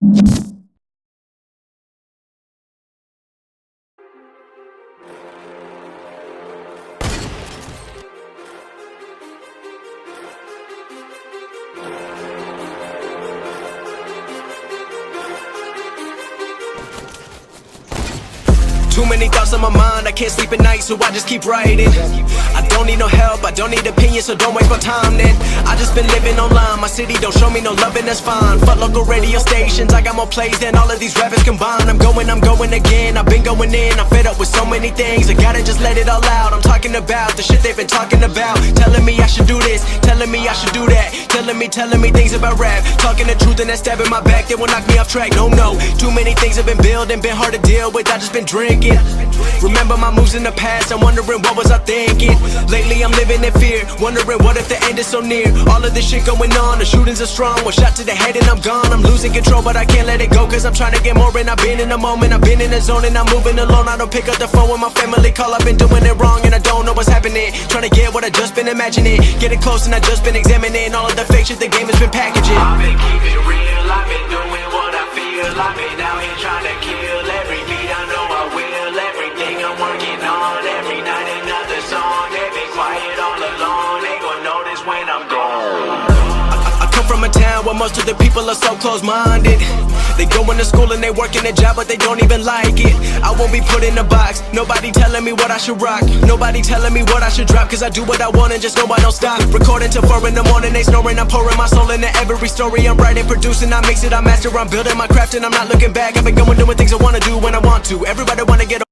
Too many thoughts on my mind, I can't sleep at night, so I just keep writing. I don't need no help, I don't need opinions, so don't waste my time then. I just been living online, my city don't show me no loving, that's fine. Fuck local radio stations, I got more plays than all of these rappers combined. I'm going again, I've been going in, I'm fed up with so many things, I gotta just let it all out. I'm talking about the shit they've been talking about, telling me I should do this, telling me I should do that, telling me things about rap, talking the truth and that stab in my back, they will knock me off track. No, too many things have been building, been hard to deal with, I just been drinking. Remember my moves in the past, I'm wondering what was I thinking. Lately I'm living in fear, wondering what if the end is so near. All of this shit going on, the shootings are strong, one shot to the head and I'm gone. I'm losing control but I can't let it go, cause I'm trying to get more. And I've been in the moment, I've been in the zone, and I'm moving alone. I don't pick up the phone when my family call, I've been doing it wrong and I don't know what's happening. Trying to get what I just been imagining, getting close and I just been examining all of the fake shit the game has been packaging. I've been keeping real, I've been doing what I feel, I've been out here trying to kill every beat, I know I will. Everything I'm working on, every night another song. They been quiet all alone, they gon' notice when I'm gone. I come from a town where most of the people are so close-minded. They go into school and they work in a job but they don't even like it. I won't be put in a box, nobody telling me what I should rock, nobody telling me what I should drop, cause I do what I want and just know I don't stop. Recording till 4 in the morning, they snoring, I'm pouring my soul into every story. I'm writing, producing, I mix it, I master, I'm building my craft and I'm not looking back. I've been doing things I wanna do when I want to. Everybody wanna get